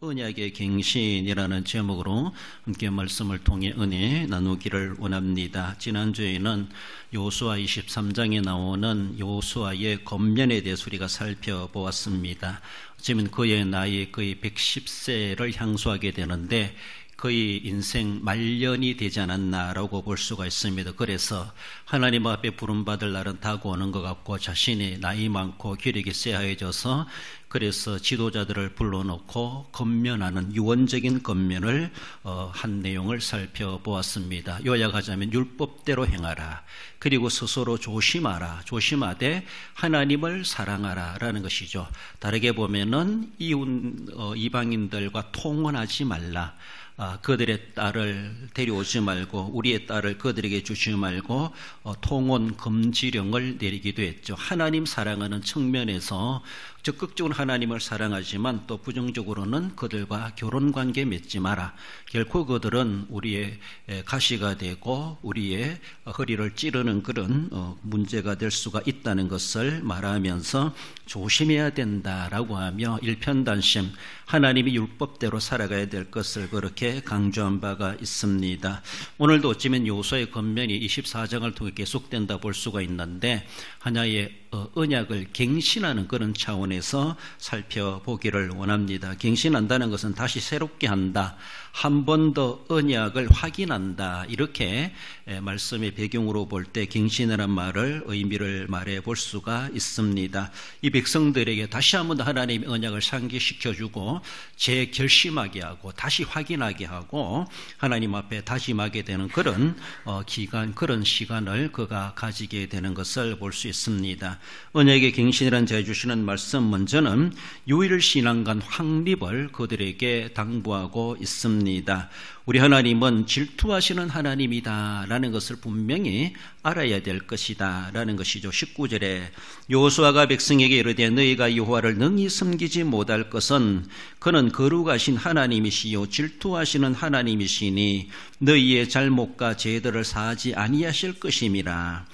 언약의 갱신이라는 제목으로 함께 말씀을 통해 은혜 나누기를 원합니다. 지난주에는 여호수아 23장에 나오는 여호수아의 권면에 대해서 우리가 살펴보았습니다. 지금 그의 나이 거의 110세를 향수하게 되는데 거의 인생 말년이 되지 않았나라고 볼 수가 있습니다. 그래서 하나님 앞에 부름받을 날은 다가오는 것 같고 자신이 나이 많고 기력이 쇠하여져서 그래서 지도자들을 불러놓고 권면하는 유언적인 권면을 한 내용을 살펴보았습니다. 요약하자면 율법대로 행하라. 그리고 스스로 조심하라. 조심하되 하나님을 사랑하라 라는 것이죠. 다르게 보면은 이방인들과 통혼하지 말라. 그들의 딸을 데려오지 말고 우리의 딸을 그들에게 주지 말고 통혼 금지령을 내리기도 했죠. 하나님 사랑하는 측면에서 적극적으로 하나님을 사랑하지만 또 부정적으로는 그들과 결혼관계 맺지 마라. 결코 그들은 우리의 가시가 되고 우리의 허리를 찌르는 그런 문제가 될 수가 있다는 것을 말하면서 조심해야 된다라고 하며 일편단심 하나님이 율법대로 살아가야 될 것을 그렇게 강조한 바가 있습니다. 오늘도 어쩌면 여호수아의 권면이 24장을 통해 계속된다 볼 수가 있는데 하나의 언약을 갱신하는 그런 차원에서 살펴보기를 원합니다. 갱신한다는 것은 다시 새롭게 한다. 한 번 더 언약을 확인한다. 이렇게 말씀의 배경으로 볼 때 갱신이라는 말을 의미를 말해 볼 수가 있습니다. 이 백성들에게 다시 한 번 더 하나님의 언약을 상기시켜주고 재결심하게 하고 다시 확인하게 하고 하나님 앞에 다짐하게 되는 그런 그런 시간을 그가 가지게 되는 것을 볼 수 있습니다. 언약의 갱신이라는 제가 주시는 말씀 먼저는 유일신앙관 확립을 그들에게 당부하고 있습니다. 우리 하나님은 질투하시는 하나님이다 라는 것을 분명히 알아야 될 것이다 라는 것이죠. 19절에 여호수아가 백성에게 이르되 너희가 여호와를 능히 섬기지 못할 것은 그는 거룩하신 하나님이시요 질투하시는 하나님이시니 너희의 잘못과 죄들을 사하지 아니하실 것임이라.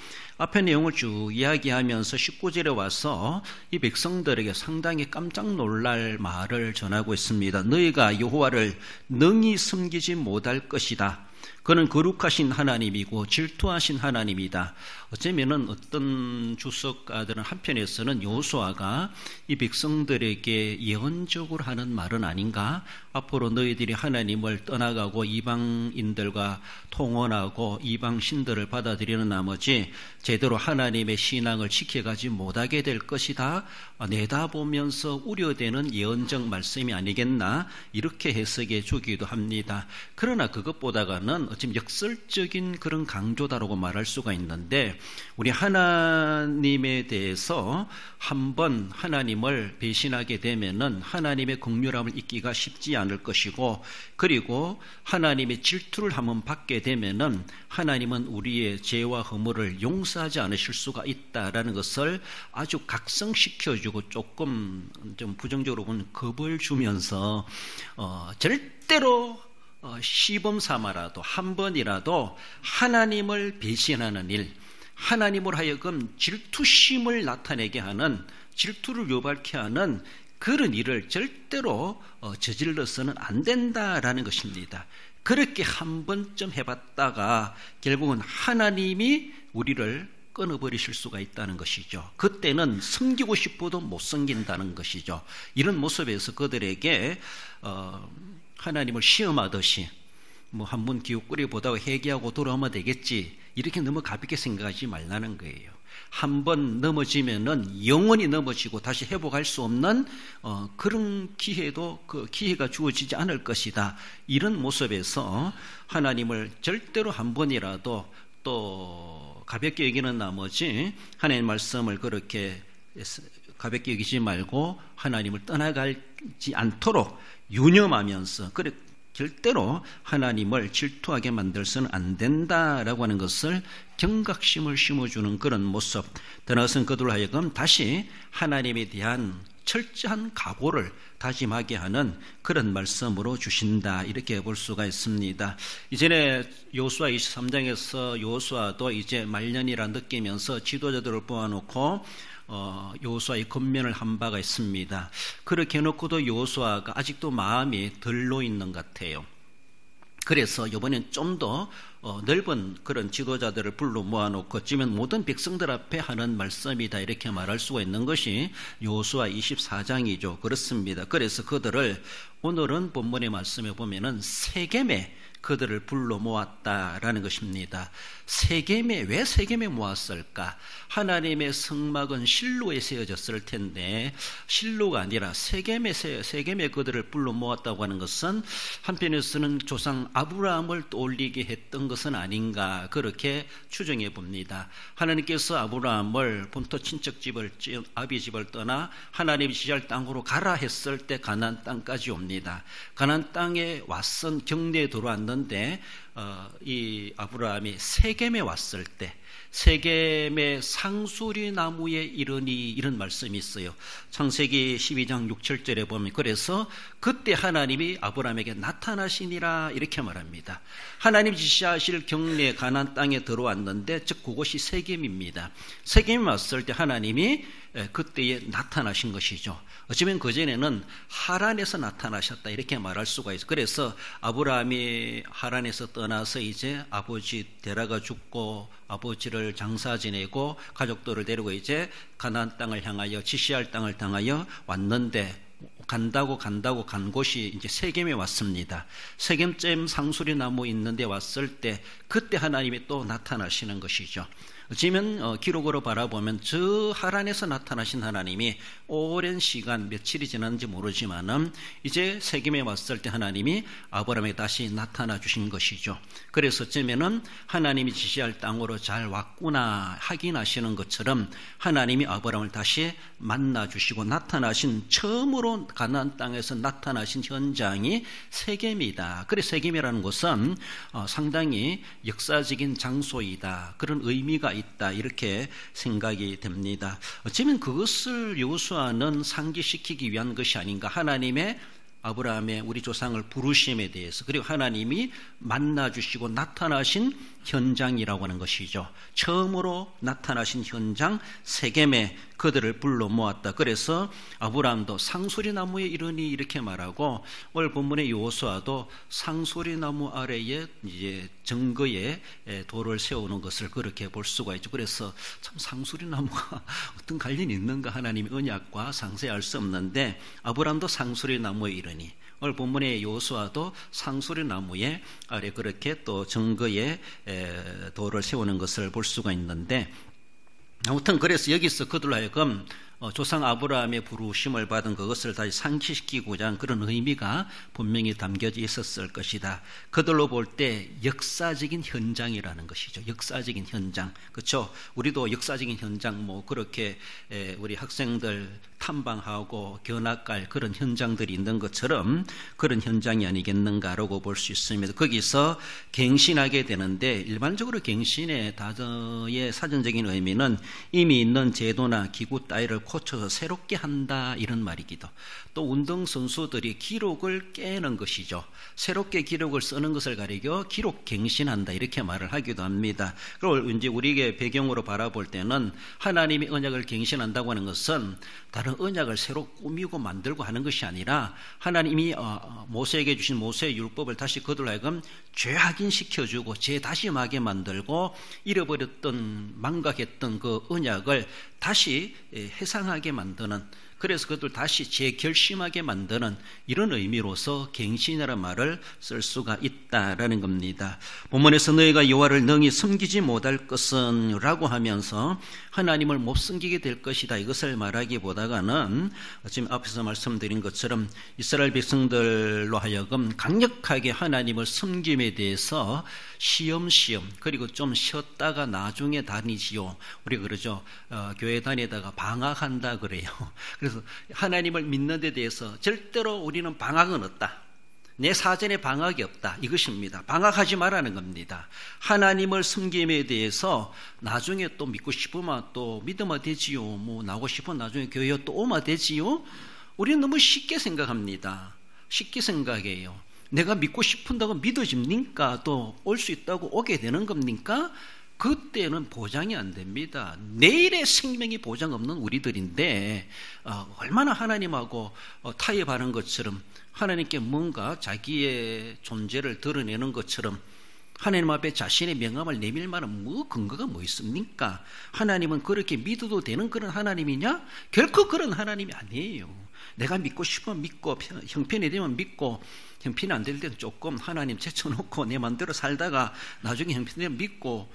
앞의 내용을 쭉 이야기하면서 19절에 와서 이 백성들에게 상당히 깜짝 놀랄 말을 전하고 있습니다. 너희가 여호와를 능히 섬기지 못할 것이다. 그는 거룩하신 하나님이고 질투하신 하나님이다. 어쩌면은 어떤 주석가들은 한편에서는 여호수아가 이 백성들에게 예언적으로 하는 말은 아닌가? 앞으로 너희들이 하나님을 떠나가고 이방인들과 통혼하고 이방 신들을 받아들이는 나머지 제대로 하나님의 신앙을 지켜가지 못하게 될 것이다. 내다보면서 우려되는 예언적 말씀이 아니겠나? 이렇게 해석해 주기도 합니다. 그러나 그것보다는 어쩌면 역설적인 그런 강조다라고 말할 수가 있는데 우리 하나님에 대해서 한번 하나님을 배신하게 되면은 하나님의 긍휼함을 잊기가 쉽지 않을 것이고 그리고 하나님의 질투를 한번 받게 되면은 하나님은 우리의 죄와 허물을 용서하지 않으실 수가 있다라는 것을 아주 각성시켜주고 조금 좀 부정적으로 보면 겁을 주면서 절대로 시범 삼아라도 한 번이라도 하나님을 배신하는 일, 하나님을 하여금 질투심을 나타내게 하는 질투를 유발케 하는 그런 일을 절대로 저질러서는 안 된다라는 것입니다. 그렇게 한 번쯤 해봤다가 결국은 하나님이 우리를 끊어버리실 수가 있다는 것이죠. 그때는 섬기고 싶어도 못 섬긴다는 것이죠. 이런 모습에서 그들에게 하나님을 시험하듯이 한 번 기웃거리 보다가 회개하고 돌아오면 되겠지 이렇게 너무 가볍게 생각하지 말라는 거예요. 한 번 넘어지면은 영원히 넘어지고 다시 회복할 수 없는 그런 기회도 그 기회가 주어지지 않을 것이다. 이런 모습에서 하나님을 절대로 한 번이라도 또 가볍게 여기는 나머지 하나님의 말씀을 그렇게 가볍게 여기지 말고 하나님을 떠나가지 않도록 유념하면서 절대로 하나님을 질투하게 만들어서는 안 된다라고 하는 것을 경각심을 심어주는 그런 모습, 더 나아가서는 그들로 하여금 다시 하나님에 대한 철저한 각오를 다짐하게 하는 그런 말씀으로 주신다 이렇게 볼 수가 있습니다. 이전에 여호수아 23장에서 여호수아도 이제 말년이라 느끼면서 지도자들을 뽑아놓고 여호수아의 권면을 한 바가 있습니다. 그렇게 해놓고도 여호수아가 아직도 마음이 덜 놓이는 것 같아요. 그래서 이번엔 좀 더 넓은 그런 지도자들을 불러 모아놓고 지금 모든 백성들 앞에 하는 말씀이다 이렇게 말할 수가 있는 것이 여호수아 24장이죠. 그렇습니다. 그래서 그들을 오늘은 본문의 말씀에 보면은 세겜에 그들을 불러 모았다라는 것입니다. 세겜에 왜 세겜에 모았을까? 하나님의 성막은 실로에 세워졌을 텐데 실로가 아니라 세겜에 그들을 불러 모았다고 하는 것은 한편에서는 조상 아브라함을 떠올리게 했던 것은 아닌가 그렇게 추정해 봅니다. 하나님께서 아브라함을 본토 친척집을 아비 집을 떠나 하나님이 지시할 땅으로 가라 했을 때 가나안 땅까지 옵니다. 가나안 땅에 왔선 경내에 들어왔는데 이 아브라함이 세겜에 왔을 때 세겜의 상수리 나무에 이르니 이런 말씀이 있어요. 창세기 12장 6, 7절에 보면 그래서 그때 하나님이 아브라함에게 나타나시니라 이렇게 말합니다. 하나님 지시하실 경내 가나안 땅에 들어왔는데 즉 그곳이 세겜입니다. 세겜에 왔을 때 하나님이 그때에 나타나신 것이죠. 어쩌면 그전에는 하란에서 나타나셨다 이렇게 말할 수가 있어요. 그래서 아브라함이 하란에서 떠나서 이제 아버지 데라가 죽고 아버지를 장사 지내고 가족들을 데리고 이제 가나안 땅을 향하여 지시할 땅을 향하여 왔는데 간다고 간 곳이 이제 세겜에 왔습니다. 세겜쯤 상수리 나무 있는데 왔을 때 그때 하나님이 또 나타나시는 것이죠. 어쩌면 기록으로 바라보면 저 하란에서 나타나신 하나님이 오랜 시간 며칠이 지났는지 모르지만은 이제 세겜에 왔을 때 하나님이 아브라함에게 다시 나타나 주신 것이죠. 그래서 어쩌면은 하나님이 지시할 땅으로 잘 왔구나 확인하시는 것처럼 하나님이 아브라함을 다시 만나 주시고 나타나신 처음으로 가나안 땅에서 나타나신 현장이 세겜이다. 그래서 세겜이라는 곳은 상당히 역사적인 장소이다. 그런 의미가 있다. 이렇게 생각이 됩니다. 어쩌면 그것을 여호수아는 상기시키기 위한 것이 아닌가. 하나님의 아브라함의 우리 조상을 부르심에 대해서 그리고 하나님이 만나주시고 나타나신 현장이라고 하는 것이죠. 처음으로 나타나신 현장 세겜에 그들을 불러 모았다. 그래서 아브라함도 상수리 나무에 이르니 이렇게 말하고 오늘 본문의 여호수아도 상수리 나무 아래에 이제 증거에 돌을 세우는 것을 그렇게 볼 수가 있죠. 그래서 참 상수리 나무가 어떤 관련이 있는가 하나님의 언약과 상세히 알 수 없는데 아브라함도 상수리 나무에 이르니 오늘 본문의 여호수아도 상수리 나무에 아래 그렇게 또 증거에 돌을 세우는 것을 볼 수가 있는데 아무튼 그래서 여기서 그들로 하여금 조상 아브라함의 부르심을 받은 그것을 다시 상기시키고자 한 그런 의미가 분명히 담겨져 있었을 것이다. 그들로 볼 때 역사적인 현장이라는 것이죠. 역사적인 현장. 그렇죠? 우리도 역사적인 현장 그렇게 우리 학생들 탐방하고 견학갈 그런 현장들이 있는 것처럼 그런 현장이 아니겠는가라고 볼 수 있습니다. 거기서 갱신하게 되는데 일반적으로 갱신의 단어의 사전적인 의미는 이미 있는 제도나 기구 따위를 고쳐서 새롭게 한다 이런 말이기도. 또 운동선수들이 기록을 깨는 것이죠. 새롭게 기록을 쓰는 것을 가리켜 기록 갱신한다 이렇게 말을 하기도 합니다. 그리고 이제 우리에게 배경으로 바라볼 때는 하나님이 언약을 갱신한다고 하는 것은 다른 언약을 새로 꾸미고 만들고 하는 것이 아니라 하나님이 모세에게 주신 모세의 율법을 다시 그들로 하여금 재확인시켜주고 재다짐하게 만들고 잃어버렸던 망각했던 그 언약을 다시 회상하게 만드는 그래서 그것을 다시 재결심하게 만드는 이런 의미로서 갱신이라는 말을 쓸 수가 있다라는 겁니다. 본문에서 너희가 여호와를 능히 섬기지 못할 것은 라고 하면서 하나님을 못 섬기게 될 것이다 이것을 말하기보다는 지금 앞에서 말씀드린 것처럼 이스라엘 백성들로 하여금 강력하게 하나님을 섬김에 대해서 시험시험 그리고 좀 쉬었다가 나중에 다니지요. 우리가 그러죠. 교회 다니다가 방학한다 그래요. 그래서 하나님을 믿는 데 대해서 절대로 우리는 방학은 없다. 내 사전에 방학이 없다. 이것입니다. 방학하지 말라는 겁니다. 하나님을 섬김에 대해서 나중에 또 믿고 싶으면 또 믿으면 되지요. 나오고 싶으면 나중에 교회에 또 오면 되지요. 우리는 너무 쉽게 생각합니다. 쉽게 생각해요. 내가 믿고 싶은다고 믿어집니까? 또 올 수 있다고 오게 되는 겁니까? 그때는 보장이 안 됩니다. 내일의 생명이 보장 없는 우리들인데 얼마나 하나님하고 타협하는 것처럼, 하나님께 뭔가 자기의 존재를 드러내는 것처럼 하나님 앞에 자신의 명함을 내밀 만한 근거가 뭐 있습니까? 하나님은 그렇게 믿어도 되는 그런 하나님이냐? 결코 그런 하나님이 아니에요. 내가 믿고 싶으면 믿고, 형편이 되면 믿고, 형편이 안 될 때는 조금 하나님 제쳐놓고 내 맘대로 살다가 나중에 형편이 되면 믿고,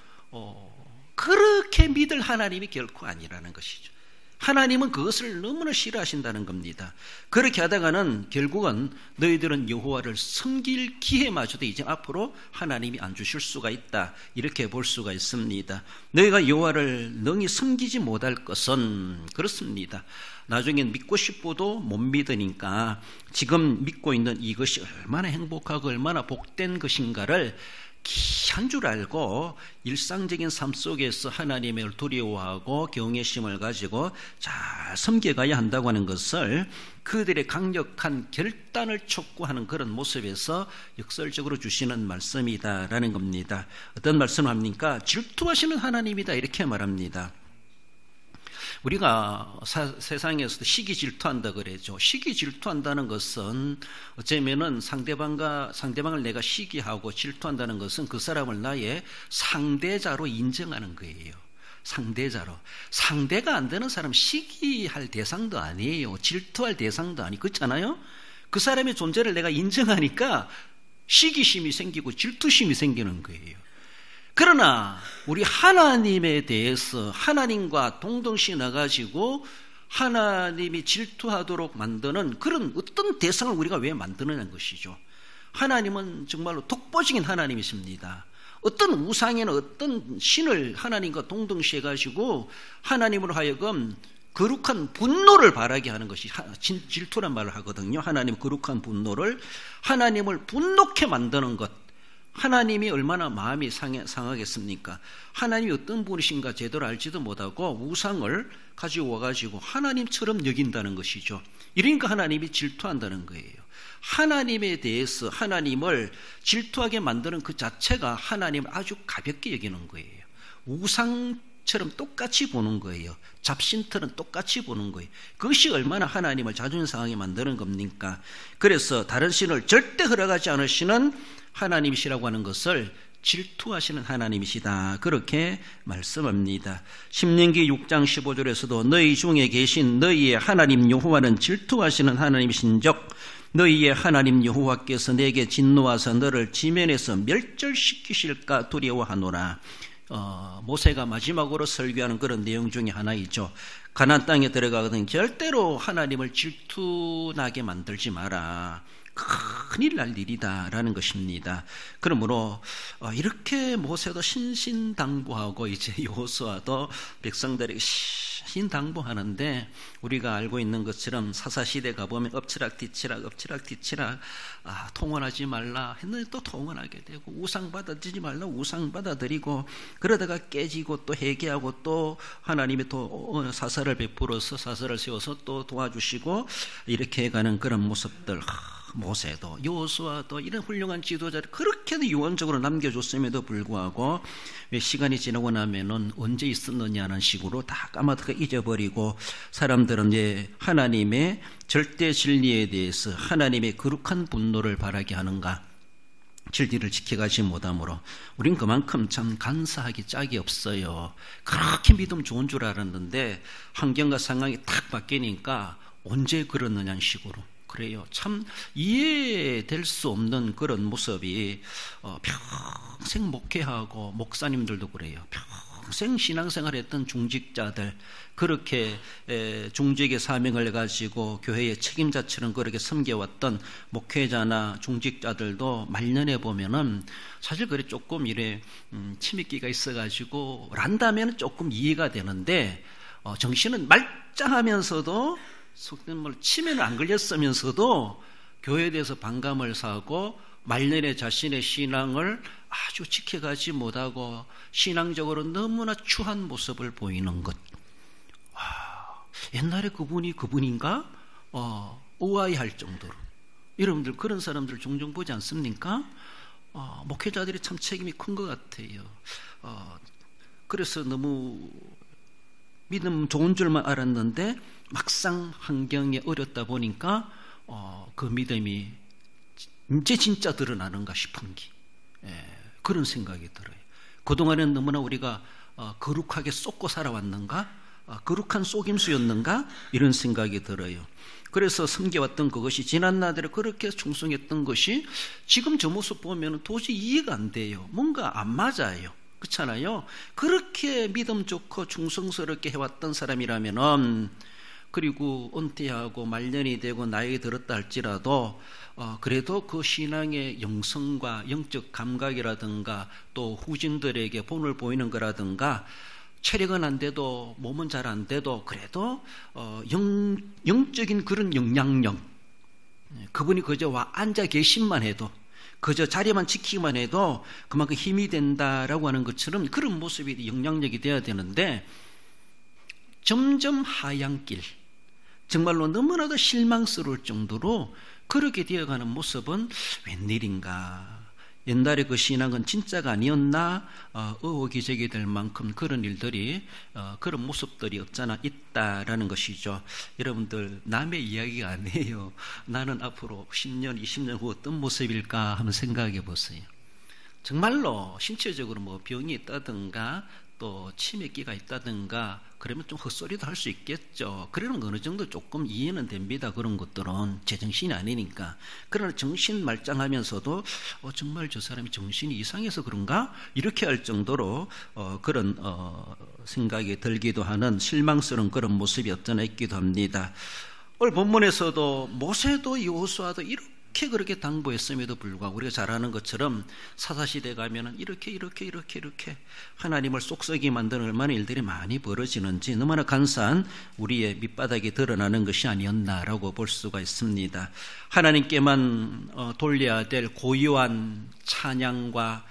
그렇게 믿을 하나님이 결코 아니라는 것이죠. 하나님은 그것을 너무나 싫어하신다는 겁니다. 그렇게 하다가는 결국은 너희들은 여호와를 섬길 기회마저도 이제 앞으로 하나님이 안 주실 수가 있다, 이렇게 볼 수가 있습니다. 너희가 여호와를 능히 섬기지 못할 것은 그렇습니다. 나중엔 믿고 싶어도 못 믿으니까 지금 믿고 있는 이것이 얼마나 행복하고 얼마나 복된 것인가를 귀한 줄 알고 일상적인 삶 속에서 하나님을 두려워하고 경외심을 가지고 잘 섬겨가야 한다고 하는 것을 그들의 강력한 결단을 촉구하는 그런 모습에서 역설적으로 주시는 말씀이다라는 겁니다. 어떤 말씀을 합니까? 질투하시는 하나님이다, 이렇게 말합니다. 우리가 세상에서도 시기 질투한다 그러죠. 시기 질투한다는 것은 어쩌면은 상대방을 내가 시기하고 질투한다는 것은 그 사람을 나의 상대자로 인정하는 거예요. 상대자로. 상대가 안 되는 사람 시기할 대상도 아니에요. 질투할 대상도 아니고, 그렇잖아요? 그 사람의 존재를 내가 인정하니까 시기심이 생기고 질투심이 생기는 거예요. 그러나 우리 하나님에 대해서 하나님과 동등시 나가지고 하나님이 질투하도록 만드는 그런 어떤 대상을 우리가 왜 만드느냐는 것이죠. 하나님은 정말로 독보적인 하나님이십니다. 어떤 우상이나 어떤 신을 하나님과 동등시 해가지고 하나님으로 하여금 거룩한 분노를 바라게 하는 것이 질투란 말을 하거든요. 하나님 거룩한 분노를, 하나님을 분노케 만드는 것. 하나님이 얼마나 마음이 상하겠습니까? 하나님이 어떤 분이신가 제대로 알지도 못하고 우상을 가지고 와가지고 하나님처럼 여긴다는 것이죠. 이러니까 하나님이 질투한다는 거예요. 하나님에 대해서 하나님을 질투하게 만드는 그 자체가 하나님을 아주 가볍게 여기는 거예요. 우상처럼 똑같이 보는 거예요. 잡신처럼 똑같이 보는 거예요. 그것이 얼마나 하나님을 자존심 상하게 만드는 겁니까? 그래서 다른 신을 절대 허락하지 않으시는 하나님이시라고 하는 것을 질투하시는 하나님이시다, 그렇게 말씀합니다. 신명기 6장 15절에서도 너희 중에 계신 너희의 하나님 여호와는 질투하시는 하나님이신즉 너희의 하나님 여호와께서 내게 진노하사 너를 지면에서 멸절시키실까 두려워하노라. 모세가 마지막으로 설교하는 그런 내용 중에 하나이죠. 가나안 땅에 들어가거든 절대로 하나님을 질투나게 만들지 마라. 큰일 날 일이다라는 것입니다. 그러므로 이렇게 모세도 신신당부하고 이제 여호수아도 백성들에게 신당부하는데, 우리가 알고 있는 것처럼 사사시대 가보면 엎치락뒤치락 통원하지 말라 했는데 또 통원하게 되고, 우상 받아들이지 말라 우상 받아들이고, 그러다가 깨지고 또 회개하고 또 하나님이 또 사사를 베풀어서 사사를 세워서 또 도와주시고, 이렇게 가는 그런 모습들. 모세도 여호수아도 이런 훌륭한 지도자를 그렇게도 유언적으로 남겨줬음에도 불구하고 왜 시간이 지나고 나면은 언제 있었느냐는 식으로 다 까마득하게 잊어버리고, 사람들은 이제 하나님의 절대 진리에 대해서 하나님의 거룩한 분노를 바라게 하는가, 진리를 지켜가지 못함으로 우린 그만큼 참 간사하기 짝이 없어요. 그렇게 믿으면 좋은 줄 알았는데 환경과 상황이 탁 바뀌니까 언제 그러느냐는 식으로, 그래요. 참 이해될 수 없는 그런 모습이 평생 목회하고 목사님들도 그래요. 평생 신앙생활했던 중직자들, 그렇게 중직의 사명을 가지고 교회의 책임자처럼 그렇게 섬겨왔던 목회자나 중직자들도 말년에 보면은 사실 그래 조금 이래 치밀기가 있어가지고 란다면 조금 이해가 되는데, 정신은 말짱하면서도 속된 말로 치매는 안 걸렸으면서도 교회에 대해서 반감을 사고 말년에 자신의 신앙을 아주 지켜가지 못하고 신앙적으로 너무나 추한 모습을 보이는 것. 옛날에 그분이 그분인가? 의아해할 정도로. 여러분들 그런 사람들 종종 보지 않습니까? 목회자들이 참 책임이 큰 것 같아요. 그래서 너무 믿음 좋은 줄만 알았는데 막상 환경이 어렵다 보니까 그 믿음이 이제 진짜 드러나는가 싶은 그런 생각이 들어요. 그동안은 너무나 우리가 거룩하게 쏟고 살아왔는가? 거룩한 속임수였는가? 이런 생각이 들어요. 그래서 섬겨왔던 그것이 지난 날들에 그렇게 충성했던 것이 지금 저 모습 보면 도저히 이해가 안 돼요. 뭔가 안 맞아요. 그렇잖아요. 그렇게 믿음 좋고 충성스럽게 해왔던 사람이라면은, 그리고 은퇴하고 말년이 되고 나이가 들었다 할지라도 그래도 그 신앙의 영성과 영적 감각이라든가 또 후진들에게 본을 보이는 거라든가, 체력은 안 돼도 몸은 잘 안 돼도 그래도 영적인 그런 영향력, 그분이 그저 와 앉아 계심만 해도, 그저 자리만 지키기만 해도 그만큼 힘이 된다라고 하는 것처럼 그런 모습이 영향력이 돼야 되는데, 점점 하향길, 정말로 너무나도 실망스러울 정도로 그렇게 되어가는 모습은 웬일인가? 옛날에 그 신앙은 진짜가 아니었나? 의혹이 될 만큼 그런 일들이, 그런 모습들이 없잖아 있다라는 것이죠. 여러분들, 남의 이야기가 아니에요. 나는 앞으로 10년, 20년 후 어떤 모습일까 한번 생각해 보세요. 정말로 신체적으로 뭐 병이 있다든가 또 치매기가 있다든가 그러면 좀 헛소리도 할 수 있겠죠. 그러는 거 어느 정도 조금 이해는 됩니다. 그런 것들은 제정신이 아니니까. 그러나 정신 말짱하면서도 정말 저 사람이 정신이 이상해서 그런가? 이렇게 할 정도로 그런 생각이 들기도 하는 실망스러운 그런 모습이 없잖아 있기도 합니다. 오늘 본문에서도 모세도 여호수아도 이렇게 그렇게 당부했음에도 불구하고 우리가 잘 아는 것처럼 사사시대 가면은 이렇게 하나님을 쏙썩이 만드는 얼마나 일들이 많이 벌어지는지 너무나 간사한 우리의 밑바닥이 드러나는 것이 아니었나라고 볼 수가 있습니다. 하나님께만 돌려야 될 고유한 찬양과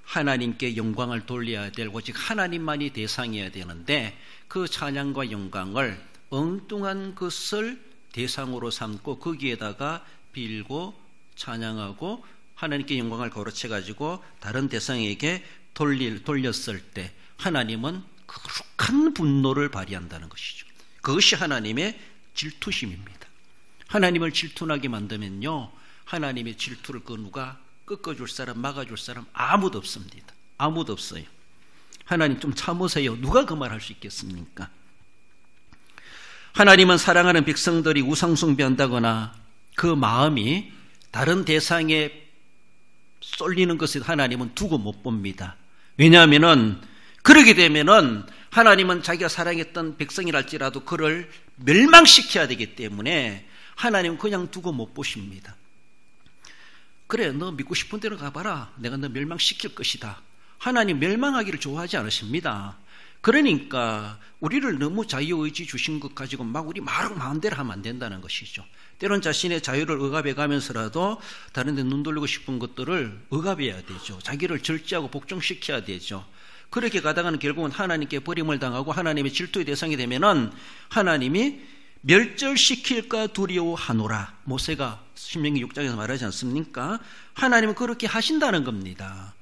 하나님께 영광을 돌려야 될 오직 하나님만이 대상이어야 되는데, 그 찬양과 영광을 엉뚱한 것을 대상으로 삼고 거기에다가 빌고 찬양하고 하나님께 영광을 거르쳐가지고 다른 대상에게 돌렸을 때 하나님은 거룩한 분노를 발휘한다는 것이죠. 그것이 하나님의 질투심입니다. 하나님을 질투나게 만들면요, 하나님의 질투를 그 누가 꺾어줄 사람, 막아줄 사람 아무도 없습니다. 아무도 없어요. 하나님 좀 참으세요. 누가 그 말 할 수 있겠습니까? 하나님은 사랑하는 백성들이 우상숭배한다거나 그 마음이 다른 대상에 쏠리는 것을 하나님은 두고 못 봅니다. 왜냐하면은 그러게 되면은 하나님은 자기가 사랑했던 백성이랄지라도 그를 멸망시켜야 되기 때문에 하나님은 그냥 두고 못 보십니다. 그래, 너 믿고 싶은 대로 가봐라. 내가 너 멸망시킬 것이다. 하나님 멸망하기를 좋아하지 않으십니다. 그러니까 우리를 너무 자유의지 주신 것 가지고 막 우리 마음대로 하면 안 된다는 것이죠. 때론 자신의 자유를 억압해 가면서라도 다른 데 눈 돌리고 싶은 것들을 억압해야 되죠. 자기를 절제하고 복종시켜야 되죠. 그렇게 가다가는 결국은 하나님께 버림을 당하고 하나님의 질투의 대상이 되면은 하나님이 멸절시킬까 두려워하노라. 모세가 신명기 6장에서 말하지 않습니까? 하나님은 그렇게 하신다는 겁니다.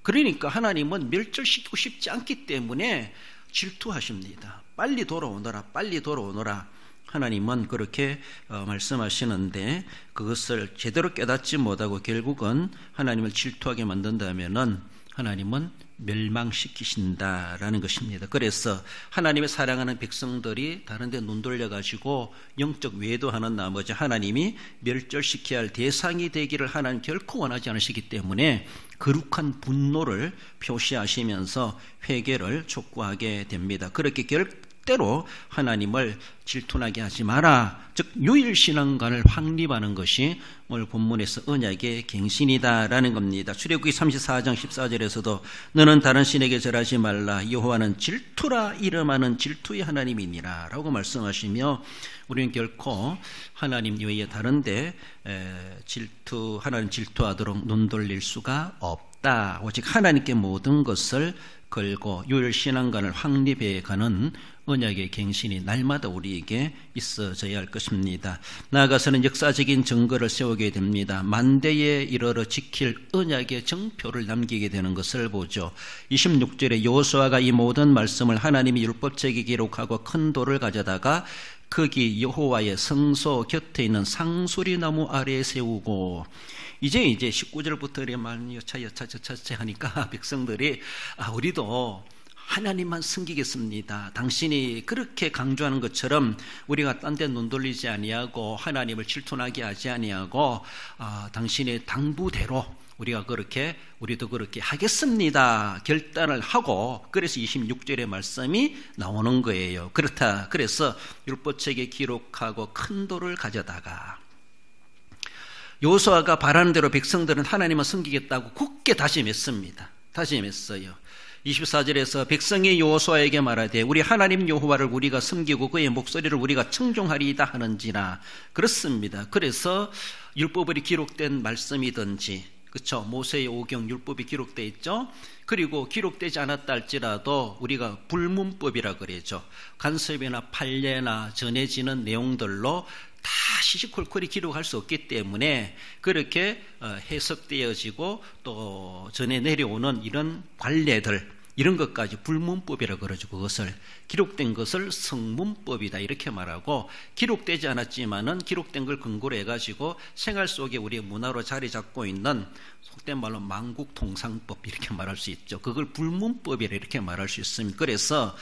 그러니까 하나님은 멸절시키고 싶지 않기 때문에 질투하십니다. 빨리 돌아오너라, 빨리 돌아오너라. 하나님은 그렇게 말씀하시는데 그것을 제대로 깨닫지 못하고 결국은 하나님을 질투하게 만든다면은 하나님은 멸망시키신다라는 것입니다. 그래서 하나님의 사랑하는 백성들이 다른 데 눈 돌려가지고 영적 외도하는 나머지 하나님이 멸절시켜야 할 대상이 되기를 하나님 결코 원하지 않으시기 때문에 거룩한 분노를 표시하시면서 회개를 촉구하게 됩니다. 그렇게 절대로 하나님을 질투나게 하지 마라. 즉 유일신앙관을 확립하는 것이 오늘 본문에서 언약의 갱신이다라는 겁니다. 출애굽기 34장 14절에서도 너는 다른 신에게 절하지 말라. 여호와는 질투라 이름하는 질투의 하나님이니라 라고 말씀하시며, 우리는 결코 하나님 외에 다른데 하나님 질투하도록 눈 돌릴 수가 없다. 오직 하나님께 모든 것을 걸고 유일신앙관을 확립해 가는 언약의 갱신이 날마다 우리에게 있어져야 할 것입니다. 나아가서는 역사적인 증거를 세우게 됩니다. 만대에 이르러 지킬 언약의 정표를 남기게 되는 것을 보죠. 26절에 여호수아가 이 모든 말씀을 하나님이 율법책에 기록하고 큰 돌을 가져다가 거기 여호와의 성소 곁에 있는 상수리 나무 아래에 세우고, 이제 19절부터 이렇게 많이 차차 하니까 백성들이 우리도 하나님만 섬기겠습니다. 당신이 그렇게 강조하는 것처럼 우리가 딴 데 눈 돌리지 아니하고 하나님을 질투나게 하지 아니하고 당신의 당부대로 우리도 그렇게 하겠습니다 결단을 하고, 그래서 26절의 말씀이 나오는 거예요. 그래서 율법책에 기록하고 큰 돌을 가져다가, 여호수아가 바라는 대로 백성들은 하나님을 섬기겠다고 굳게 다짐했습니다. 다짐했어요. 24절에서 백성이 여호수아에게 말하되 우리 하나님 여호와를 우리가 섬기고 그의 목소리를 우리가 청종하리이다 하는지라. 그렇습니다. 그래서 율법이 기록된 말씀이든지, 그렇죠, 모세의 오경 율법이 기록되어 있죠. 그리고 기록되지 않았다 할지라도 우리가 불문법이라 그러죠. 간섭이나 판례나 전해지는 내용들로 다 시시콜콜이 기록할 수 없기 때문에 그렇게 해석되어지고 또 전해 내려오는 이런 관례들, 이런 것까지 불문법이라 그러죠. 그것을 기록된 것을 성문법이다 이렇게 말하고, 기록되지 않았지만은 기록된 걸 근거로 해가지고 생활 속에 우리의 문화로 자리 잡고 있는 속된 말로 만국통상법 이렇게 말할 수 있죠. 그걸 불문법이라 이렇게 말할 수 있습니다. 그래서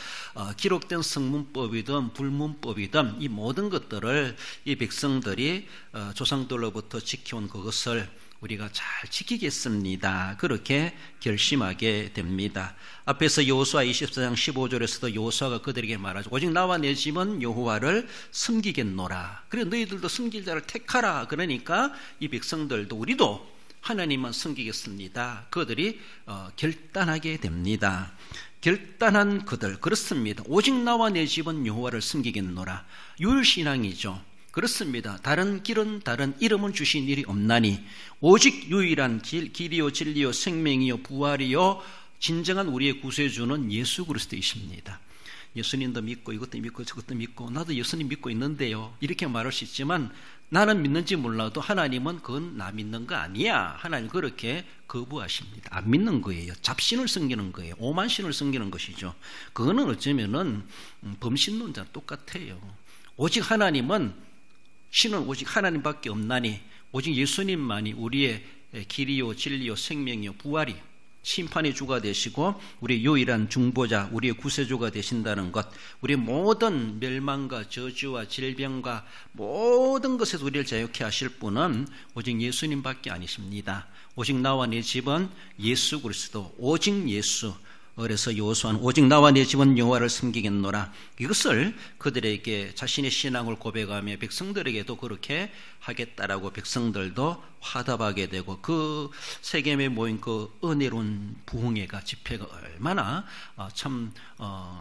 기록된 성문법이든 불문법이든 이 모든 것들을 이 백성들이 조상들로부터 지켜온 그것을 우리가 잘 지키겠습니다. 그렇게 결심하게 됩니다. 앞에서 여호수아 24장 15절에서도 여호수아가 그들에게 말하죠. 오직 나와 내 집은 여호와를 섬기겠노라. 그래 너희들도 섬길 자를 택하라. 그러니까 이 백성들도 우리도 하나님만 섬기겠습니다. 그들이 결단하게 됩니다. 결단한 그들, 그렇습니다. 오직 나와 내 집은 여호와를 섬기겠노라. 유일신앙이죠. 그렇습니다. 다른 길은, 다른 이름은 주신 일이 없나니 오직 유일한 길이요 진리요 생명이요 부활이요 진정한 우리의 구세주는 예수 그리스도이십니다. 예수님도 믿고 이것도 믿고 저것도 믿고 나도 예수님 믿고 있는데요 이렇게 말할 수 있지만, 나는 믿는지 몰라도 하나님은 그건 나 믿는 거 아니야. 하나님 그렇게 거부하십니다. 안 믿는 거예요. 잡신을 섬기는 거예요. 오만신을 섬기는 것이죠. 그거는 어쩌면은 범신론자 똑같아요. 오직 하나님은, 신은 오직 하나님밖에 없나니 오직 예수님만이 우리의 길이요 진리요 생명이요 부활이 심판의 주가 되시고 우리의 유일한 중보자, 우리의 구세주가 되신다는 것, 우리의 모든 멸망과 저주와 질병과 모든 것에서 우리를 자유케 하실 분은 오직 예수님밖에 아니십니다. 오직 나와 내 집은 예수 그리스도, 오직 예수. 그래서 여호수아는 오직 나와 내 집은 여호와를 섬기겠노라. 이것을 그들에게 자신의 신앙을 고백하며 백성들에게도 그렇게 하겠다라고 백성들도 화답하게 되고, 그 세겜에 모인 그 은혜로운 부흥회가, 집회가 얼마나 참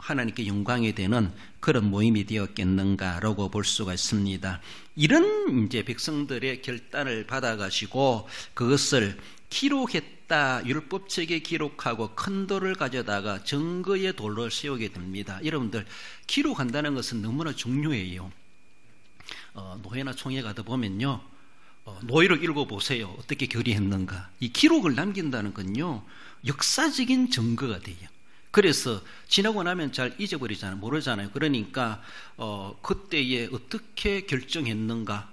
하나님께 영광이 되는 그런 모임이 되었겠는가라고 볼 수가 있습니다. 이런 이제 백성들의 결단을 받아가지고 그것을 기록했다, 율법책에 기록하고 큰 돌을 가져다가 증거의 돌을 세우게 됩니다. 여러분들, 기록한다는 것은 너무나 중요해요. 노회나 총회 가다 보면요, 노회를 읽어보세요. 어떻게 결의했는가. 이 기록을 남긴다는 건요, 역사적인 증거가 돼요. 그래서 지나고 나면 잘 잊어버리잖아요. 모르잖아요. 그러니까 그때에 어떻게 결정했는가,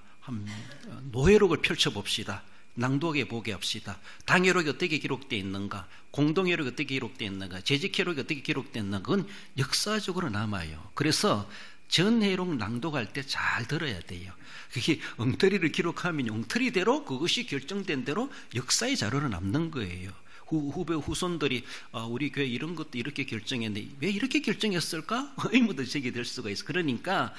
노회록을 펼쳐봅시다. 낭독해 보게 합시다. 당회록이 어떻게 기록되어 있는가, 공동회록이 어떻게 기록되어 있는가, 재직회록이 어떻게 기록되어 있는가, 그건 역사적으로 남아요. 그래서 전회록 낭독할 때 잘 들어야 돼요. 그게 엉터리를 기록하면 엉터리대로 그것이 결정된 대로 역사의 자료로 남는 거예요. 후배 후손들이 우리 교회 이런 것도 이렇게 결정했는데 왜 이렇게 결정했을까? 의문도 제기될 수가 있어. 그러니까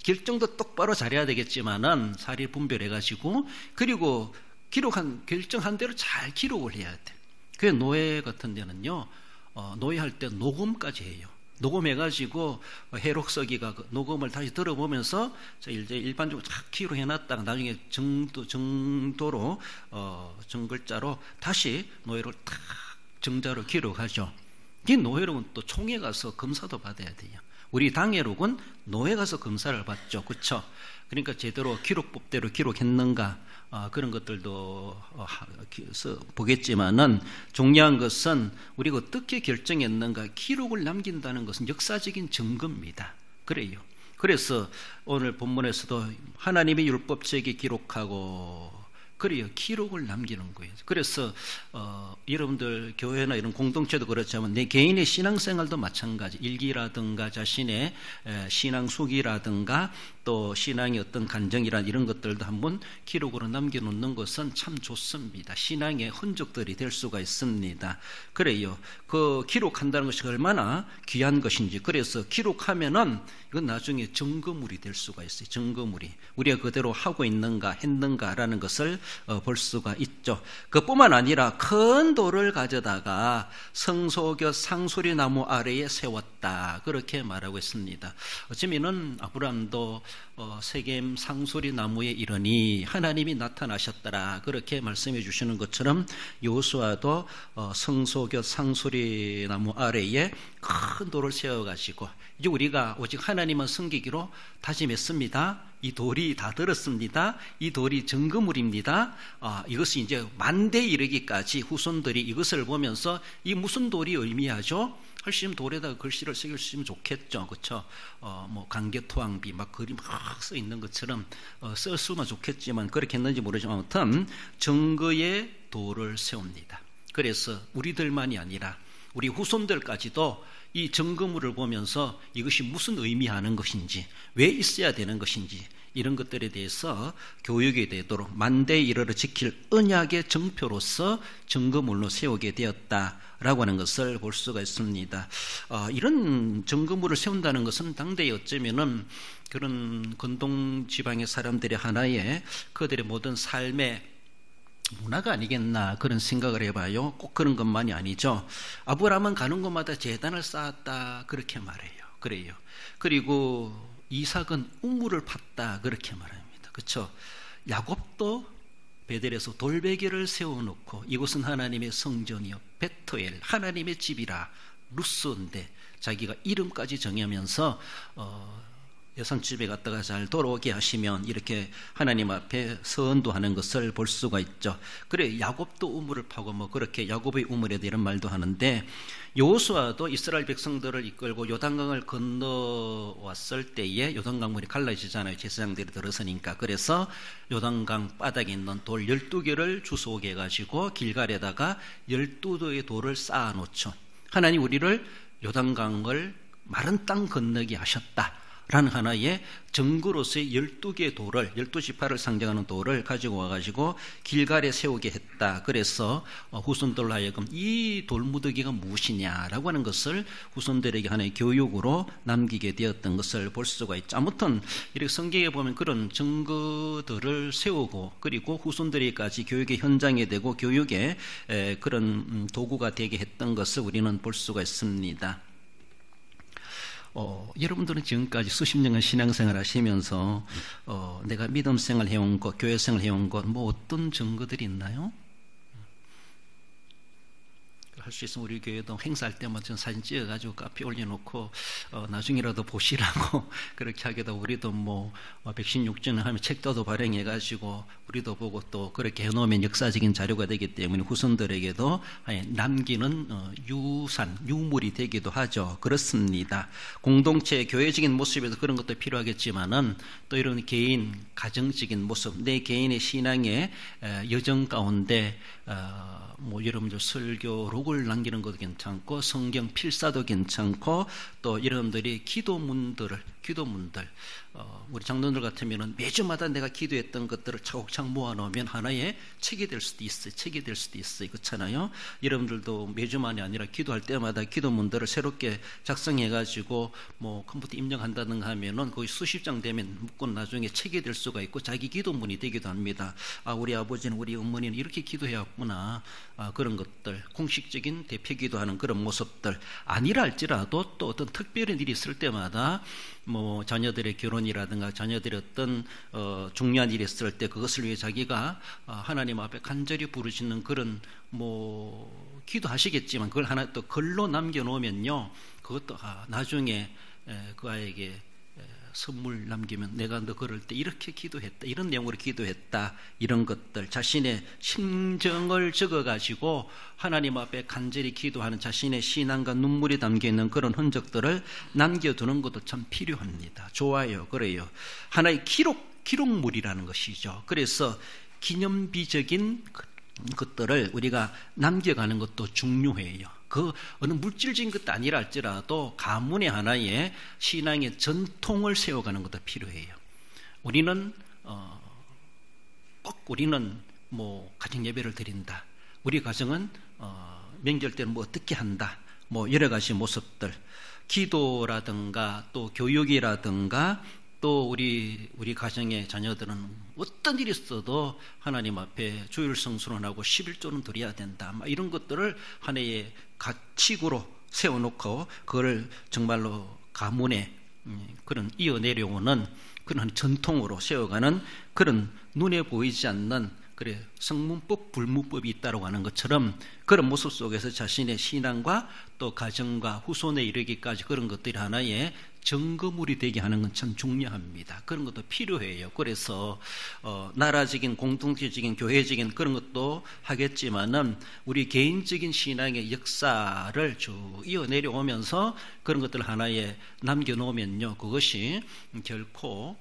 결정도 똑바로 잘해야 되겠지만은 사리 분별해가지고, 그리고 결정한 대로 잘 기록을 해야 돼. 그 노예 같은 데는요, 노예할 때 녹음까지 해요. 녹음해가지고 해록서기가 녹음을 다시 들어보면서 이제 일반적으로 쫙 기록해놨다가 나중에 정도로 정글자로 다시 노예를 탁 정자로 기록하죠. 이 노회록은 또 총회 가서 검사도 받아야 돼요. 우리 당회록은 노회 가서 검사를 받죠. 그렇죠? 그러니까 제대로 기록법대로 기록했는가 그런 것들도 보겠지만은 중요한 것은 우리가 어떻게 결정했는가 기록을 남긴다는 것은 역사적인 증거입니다. 그래요. 그래서 오늘 본문에서도 하나님의 율법책에 기록하고 그래요. 기록을 남기는 거예요. 그래서 여러분들 교회나 이런 공동체도 그렇지만 내 개인의 신앙생활도 마찬가지. 일기라든가 자신의 신앙수기라든가 또 신앙의 어떤 간증이란 이런 것들도 한번 기록으로 남겨놓는 것은 참 좋습니다. 신앙의 흔적들이 될 수가 있습니다. 그래요. 그 기록한다는 것이 얼마나 귀한 것인지. 그래서 기록하면은 이건 나중에 증거물이 될 수가 있어요. 증거물이 우리가 그대로 하고 있는가 했는가라는 것을 볼 수가 있죠. 그뿐만 아니라 큰 돌을 가져다가 성소곁 상수리 나무 아래에 세웠다. 그렇게 말하고 있습니다. 어쩌면은 아브라함도 세겜 상수리 나무에 이르니 하나님이 나타나셨더라. 그렇게 말씀해 주시는 것처럼 여호수아도 성소곁 상수리 나무 아래에 큰 돌을 세워가지고 이제 우리가 오직 하나님만 섬기기로 다짐했습니다. 이 돌이 다 들었습니다. 이 돌이 증거물입니다. 이것이 이제 만대에 이르기까지 후손들이 이것을 보면서 이 무슨 돌이 의미하죠? 훨씬 돌에다가 글씨를 새길 수 있으면 좋겠죠. 그렇죠? 뭐 강개토항비 막 글이 막 써 있는 것처럼 쓸 수만 좋겠지만 그렇게 했는지 모르지만 아무튼 증거의 돌을 세웁니다. 그래서 우리들만이 아니라 우리 후손들까지도 이 증거물을 보면서 이것이 무슨 의미하는 것인지 왜 있어야 되는 것인지 이런 것들에 대해서 교육이 되도록 만대에 이르러 지킬 언약의 증표로서 증거물로 세우게 되었다라고 하는 것을 볼 수가 있습니다. 이런 증거물을 세운다는 것은 당대에 어쩌면은 그런 건동 지방의 사람들의 하나의 그들의 모든 삶의 문화가 아니겠나 그런 생각을 해봐요. 꼭 그런 것만이 아니죠. 아브라함은 가는 곳마다 제단을 쌓았다 그렇게 말해요. 그래요. 그리고 이삭은 우물을 팠다 그렇게 말합니다. 그렇죠? 야곱도 베델에서 돌베개를 세워놓고 이곳은 하나님의 성전이요 베토엘 하나님의 집이라 루스인데 자기가 이름까지 정하면서 예산집에 갔다가 잘 돌아오게 하시면 이렇게 하나님 앞에 선도하는 것을 볼 수가 있죠. 그래 야곱도 우물을 파고 뭐 그렇게 야곱의 우물에 대한 말도 하는데 여호수아도 이스라엘 백성들을 이끌고 요단강을 건너왔을 때에 요단강물이 갈라지잖아요. 제사장들이 들어서니까. 그래서 요단강 바닥에 있는 돌 12개를 주워오게 해가지고 길갈에다가 12도의 돌을 쌓아놓죠. 하나님 우리를 요단강을 마른 땅 건너게 하셨다 라는 하나의 증거로서의 12개의 돌을 12지파를 상징하는 돌을 가지고 와가지고 길갈에 세우게 했다. 그래서 후손들로 하여금 이 돌무더기가 무엇이냐라고 하는 것을 후손들에게 하나의 교육으로 남기게 되었던 것을 볼 수가 있죠. 아무튼 이렇게 성경에 보면 그런 증거들을 세우고 그리고 후손들에게까지 교육의 현장이 되고 교육의 그런 도구가 되게 했던 것을 우리는 볼 수가 있습니다. 여러분들은 지금까지 수십 년간 신앙생활 하시면서 내가 믿음생활 해온 것, 교회생활 해온 것 뭐 어떤 증거들이 있나요? 할 수 있으면 우리 교회도 행사할 때마다 전 사진 찍어가지고 카페에 올려놓고 나중에라도 보시라고 그렇게 하게도 우리도 뭐 116주년 하면 책도도 발행해가지고 우리도 보고 또 그렇게 해놓으면 역사적인 자료가 되기 때문에 후손들에게도 남기는 유산, 유물이 되기도 하죠. 그렇습니다. 공동체, 교회적인 모습에도 그런 것도 필요하겠지만은 또 이런 개인, 가정적인 모습, 내 개인의 신앙의 여정 가운데 뭐 여러분들 설교록을 남기는 것도 괜찮고 성경 필사도 괜찮고 또 여러분들이 기도문들 우리 장로들 같으면은 매주마다 내가 기도했던 것들을 차곡차곡 모아놓으면 하나의 책이 될 수도 있어요. 그렇잖아요. 여러분들도 매주만이 아니라 기도할 때마다 기도문들을 새롭게 작성해가지고 뭐 컴퓨터 입력한다든가 하면은 거의 수십 장 되면 묶고 나중에 책이 될 수가 있고 자기 기도문이 되기도 합니다. 우리 아버지는 우리 어머니는 이렇게 기도해왔구나. 그런 것들 공식적인 대표 기도하는 그런 모습들 아니라 할지라도 또 어떤 특별한 일이 있을 때마다 뭐 자녀들의 결혼이라든가 자녀들의 어떤 중요한 일이 있을 때 그것을 위해 자기가 하나님 앞에 간절히 부르시는 그런 뭐 기도하시겠지만 그걸 하나 또 글로 남겨놓으면요, 그것도 나중에 그 아이에게 선물 남기면 내가 너 그럴 때 이렇게 기도했다, 이런 내용으로 기도했다, 이런 것들 자신의 심정을 적어가지고 하나님 앞에 간절히 기도하는 자신의 신앙과 눈물이 담겨있는 그런 흔적들을 남겨두는 것도 참 필요합니다. 좋아요. 그래요. 하나의 기록물이라는 것이죠. 그래서 기념비적인 것들을 우리가 남겨가는 것도 중요해요. 그 어느 물질적인 것도 아니라 할지라도 가문의 하나의 신앙의 전통을 세워가는 것도 필요해요. 우리는 뭐 가정 예배를 드린다, 우리 가정은 명절 때는 뭐 어떻게 한다, 뭐 여러 가지 모습들, 기도라든가 또 교육이라든가 또 우리 가정의 자녀들은 어떤 일이 있어도 하나님 앞에 주일 성수론하고 11조는 드려야 된다, 이런 것들을 하나의 가치구로 세워놓고 그걸 정말로 가문에 그런 이어내려오는 그런 전통으로 세워가는 그런 눈에 보이지 않는 그래 성문법 불문법이 있다고 하는 것처럼 그런 모습 속에서 자신의 신앙과 또 가정과 후손에 이르기까지 그런 것들이 하나의 증거물이 되게 하는 건 참 중요합니다. 그런 것도 필요해요. 그래서 나라적인 공동체적인 교회적인 그런 것도 하겠지만은 우리 개인적인 신앙의 역사를 쭉 이어내려오면서 그런 것들 하나에 남겨놓으면요, 그것이 결코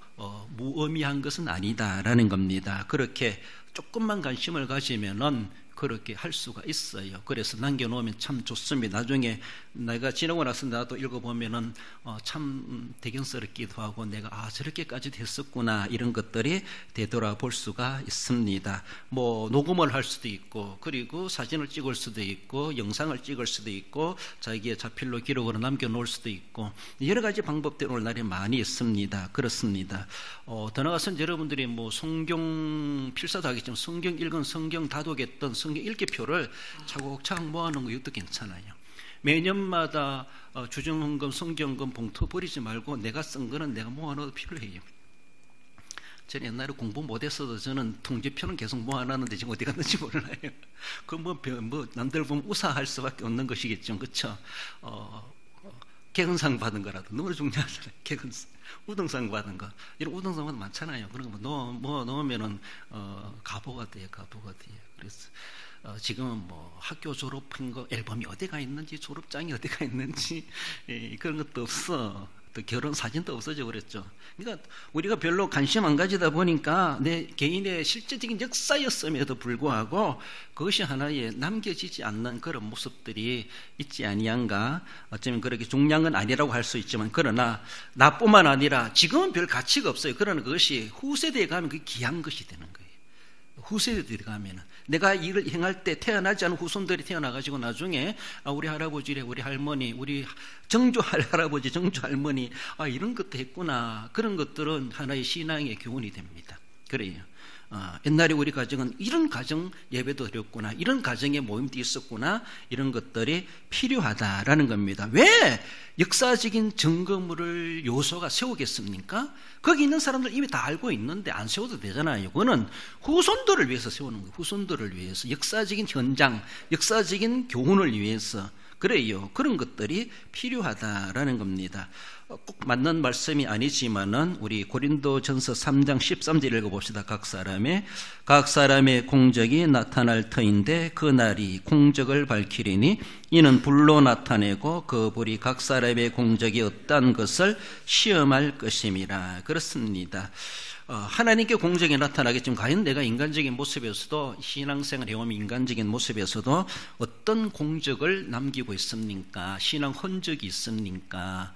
무의미한 것은 아니다라는 겁니다. 그렇게 조금만 관심을 가지면은 그렇게 할 수가 있어요. 그래서 남겨놓으면 참 좋습니다. 나중에 내가 지나고 나서 나도 읽어보면은 참 대견스럽기도 하고 내가 저렇게까지 됐었구나, 이런 것들이 되돌아볼 수가 있습니다. 뭐 녹음을 할 수도 있고, 그리고 사진을 찍을 수도 있고, 영상을 찍을 수도 있고, 자기의 자필로 기록으로 남겨놓을 수도 있고, 여러 가지 방법들이 오늘날에 많이 있습니다. 그렇습니다. 더 나아가서는 여러분들이 뭐 성경 필사도 하겠지만 성경 읽은, 성경 다독했던 성경 읽기표를 차곡차곡 모아놓은 거, 이것도 괜찮아요. 매년마다 주정헌금, 성경금 봉투 버리지 말고 내가 쓴 거는 내가 모아놓어도 필요해요. 저는 옛날에 공부 못했어도 저는 통지표는 계속 모아놨는데 지금 어디 갔는지 몰라요. 그 뭐 남들 보면 우사할 수밖에 없는 것이겠죠, 그렇죠? 개근상 받은 거라도 너무 중요하잖아요. 개근상, 우등상 받은 거, 이런 우등상 받은 거 많잖아요. 그런 거 넣으면은 가보가 돼요. 그래서 지금은 뭐 학교 졸업한 거 앨범이 어디가 있는지, 졸업장이 어디가 있는지 그런 것도 없어. 또 결혼 사진도 없어져 버렸죠. 그러니까 우리가 별로 관심 안 가지다 보니까 내 개인의 실제적인 역사였음에도 불구하고 그것이 하나의 남겨지지 않는 그런 모습들이 있지 아니한가. 어쩌면 그렇게 중요한 건 아니라고 할 수 있지만, 그러나 나뿐만 아니라 지금은 별 가치가 없어요. 그러나 그것이 후세대에 가면 그게 귀한 것이 되는 거예요. 후세대들이 가면은 내가 이를 행할 때 태어나지 않은 후손들이 태어나가지고 나중에 우리 할아버지, 우리 할머니, 우리 정조 할아버지, 정조 할머니 이런 것도 했구나, 그런 것들은 하나의 신앙의 교훈이 됩니다. 그래요. 옛날에 우리 가정은 이런 가정 예배도 드렸구나, 이런 가정의 모임도 있었구나, 이런 것들이 필요하다라는 겁니다. 왜 역사적인 증거물을 요소가 세우겠습니까? 거기 있는 사람들 이미 다 알고 있는데 안 세워도 되잖아요. 그거는 후손들을 위해서 세우는 거예요. 후손들을 위해서, 역사적인 현장, 역사적인 교훈을 위해서. 그래요. 그런 것들이 필요하다라는 겁니다. 꼭 맞는 말씀이 아니지만은 우리 고린도전서 3장 13절 읽어봅시다. 각 사람의 공적이 나타날 터인데 그 날이 공적을 밝히리니 이는 불로 나타내고 그 불이 각 사람의 공적이 어떠한 것을 시험할 것임이라. 그렇습니다. 하나님께 공적이 나타나겠지만 과연 내가 인간적인 모습에서도, 신앙생활 해오면 인간적인 모습에서도 어떤 공적을 남기고 있습니까? 신앙 흔적이 있습니까?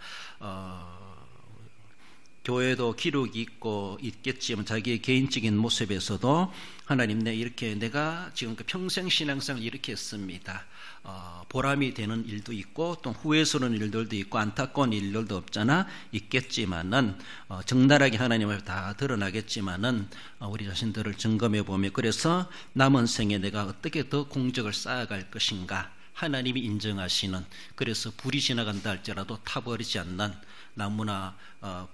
교회도 기록이 있고 있겠지만 자기의 개인적인 모습에서도 하나님, 내가 지금까지 평생 신앙생활 이렇게 했습니다. 보람이 되는 일도 있고 또 후회스러운 일들도 있고 안타까운 일들도 없잖아 있겠지만은 적나라하게 하나님을 다 드러나겠지만은 우리 자신들을 점검해 보면, 그래서 남은 생에 내가 어떻게 더 공적을 쌓아갈 것인가, 하나님이 인정하시는, 그래서 불이 지나간다 할지라도 타버리지 않는 나무나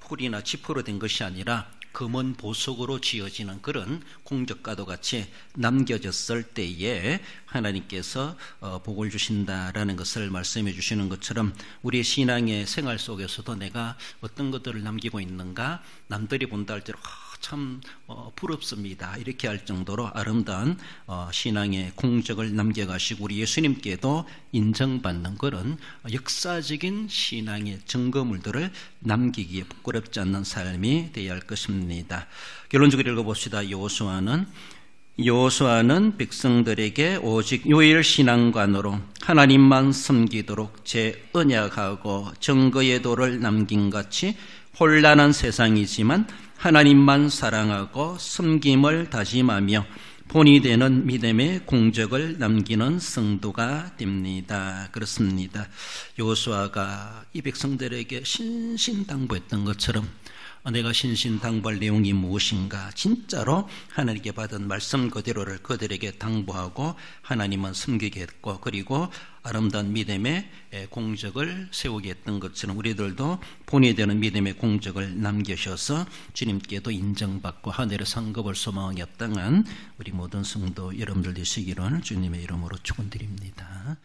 풀이나 지퍼로 된 것이 아니라 금은 보석으로 지어지는 그런 공적과도 같이 남겨졌을 때에 하나님께서 복을 주신다라는 것을 말씀해 주시는 것처럼 우리의 신앙의 생활 속에서도 내가 어떤 것들을 남기고 있는가, 남들이 본다 할지라도 참 부럽습니다 이렇게 할 정도로 아름다운 신앙의 공적을 남겨가시고 우리 예수님께도 인정받는 그런 역사적인 신앙의 증거물들을 남기기에 부끄럽지 않는 삶이 되어야 할 것입니다. 결론적으로 읽어봅시다. 여호수아는 백성들에게 오직 요일 신앙관으로 하나님만 섬기도록 제 언약하고 증거의 도를 남긴 같이 혼란한 세상이지만 하나님만 사랑하고 섬김을 다짐하며 본이 되는 믿음의 공적을 남기는 성도가 됩니다. 그렇습니다. 여호수아가 이 백성들에게 신신당부했던 것처럼 내가 신신당부할 내용이 무엇인가, 진짜로 하나님께 받은 말씀 그대로를 그들에게 당부하고 하나님은 섬기게 했고, 그리고 아름다운 믿음의 공적을 세우게 했던 것처럼 우리들도 본이 되는 믿음의 공적을 남기셔서 주님께도 인정받고 하늘의 상급을 소망하게 합당한 우리 모든 성도 여러분들 되시기를 주님의 이름으로 축원드립니다.